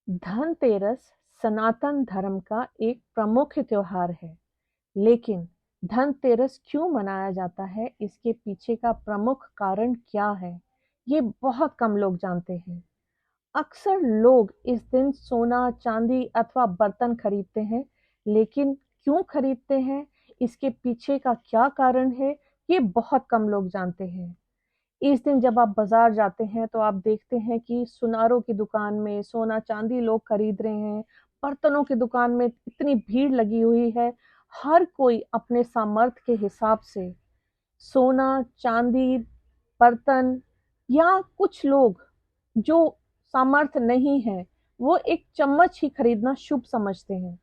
धनतेरस सनातन धर्म का एक प्रमुख त्योहार है, लेकिन धनतेरस क्यों मनाया जाता है, इसके पीछे का प्रमुख कारण क्या है, ये बहुत कम लोग जानते हैं। अक्सर लोग इस दिन सोना, चांदी अथवा बर्तन खरीदते हैं, लेकिन क्यों खरीदते हैं, इसके पीछे का क्या कारण है, ये बहुत कम लोग जानते हैं। इस दिन जब आप बाजार जाते हैं तो आप देखते हैं कि सुनारों की दुकान में सोना चांदी लोग खरीद रहे हैं। बर्तनों की दुकान में इतनी भीड़ लगी हुई है। हर कोई अपने सामर्थ्य के हिसाब से सोना चांदी बर्तन, या कुछ लोग जो सामर्थ्य नहीं है वो एक चम्मच ही खरीदना शुभ समझते हैं।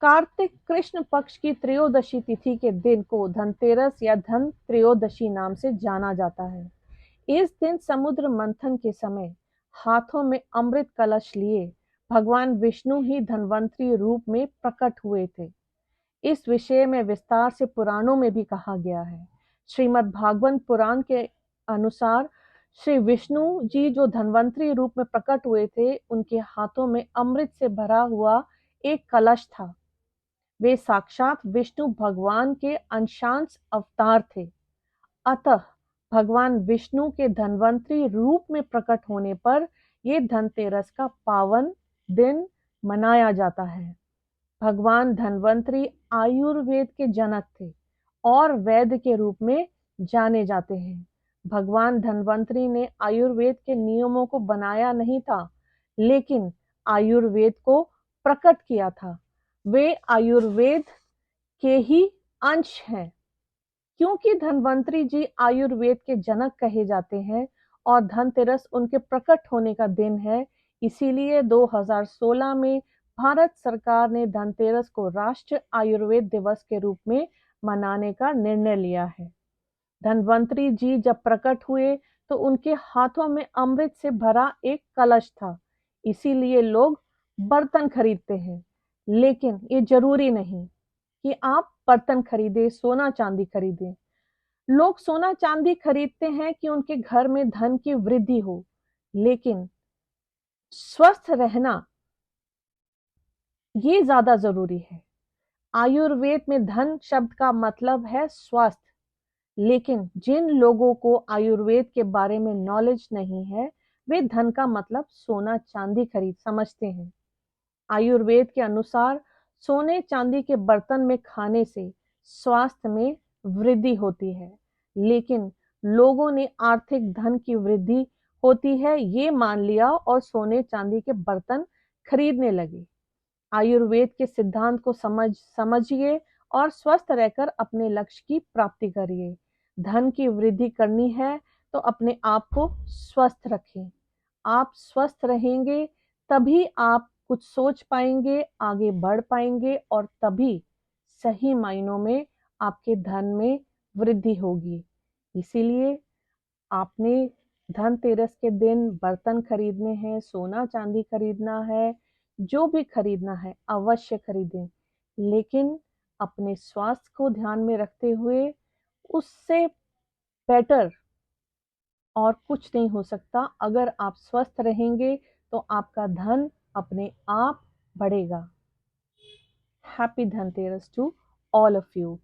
कार्तिक कृष्ण पक्ष की त्रयोदशी तिथि के दिन को धनतेरस या धन त्रयोदशी नाम से जाना जाता है। इस दिन समुद्र मंथन के समय हाथों में अमृत कलश लिए भगवान विष्णु ही धन्वंतरी रूप में प्रकट हुए थे। इस विषय में विस्तार से पुराणों में भी कहा गया है। श्रीमद् भागवत पुराण के अनुसार श्री विष्णु जी जो धन्वंतरी रूप में प्रकट हुए थे, उनके हाथों में अमृत से भरा हुआ एक कलश था। वे साक्षात विष्णु भगवान के अंशांश अवतार थे। अतः भगवान विष्णु के धन्वंतरी रूप में प्रकट होने पर ये धनतेरस का पावन दिन मनाया जाता है। भगवान धन्वंतरी आयुर्वेद के जनक थे और वैद्य के रूप में जाने जाते हैं। भगवान धन्वंतरी ने आयुर्वेद के नियमों को बनाया नहीं था, लेकिन आयुर्वेद को प्रकट किया था। वे आयुर्वेद के ही अंश हैं। क्योंकि धन्वंतरी जी आयुर्वेद के जनक कहे जाते हैं और धनतेरस उनके प्रकट होने का दिन है, इसीलिए 2016 में भारत सरकार ने धनतेरस को राष्ट्रीय आयुर्वेद दिवस के रूप में मनाने का निर्णय लिया है। धन्वंतरी जी जब प्रकट हुए तो उनके हाथों में अमृत से भरा एक कलश था, इसीलिए लोग बर्तन खरीदते हैं। लेकिन ये जरूरी नहीं कि आप बर्तन खरीदें, सोना चांदी खरीदें। लोग सोना चांदी खरीदते हैं कि उनके घर में धन की वृद्धि हो, लेकिन स्वस्थ रहना ये ज्यादा जरूरी है। आयुर्वेद में धन शब्द का मतलब है स्वास्थ्य, लेकिन जिन लोगों को आयुर्वेद के बारे में नॉलेज नहीं है, वे धन का मतलब सोना चांदी खरीद समझते हैं। आयुर्वेद के अनुसार सोने चांदी के बर्तन में खाने से स्वास्थ्य में वृद्धि होती है, लेकिन लोगों ने आर्थिक धन की वृद्धि होती है ये मान लिया और सोने चांदी के बर्तन खरीदने लगे। आयुर्वेद के सिद्धांत को समझिए और स्वस्थ रहकर अपने लक्ष्य की प्राप्ति करिए। धन की वृद्धि करनी है तो अपने आप को स्वस्थ रखें। आप स्वस्थ रहेंगे तभी आप कुछ सोच पाएंगे, आगे बढ़ पाएंगे और तभी सही मायनों में आपके धन में वृद्धि होगी। इसीलिए आपने धनतेरस के दिन बर्तन खरीदने हैं, सोना चांदी खरीदना है, जो भी खरीदना है अवश्य खरीदें, लेकिन अपने स्वास्थ्य को ध्यान में रखते हुए। उससे बेटर और कुछ नहीं हो सकता। अगर आप स्वस्थ रहेंगे तो आपका धन अपने आप बढ़ेगा। Happy Dhanteras to all of you.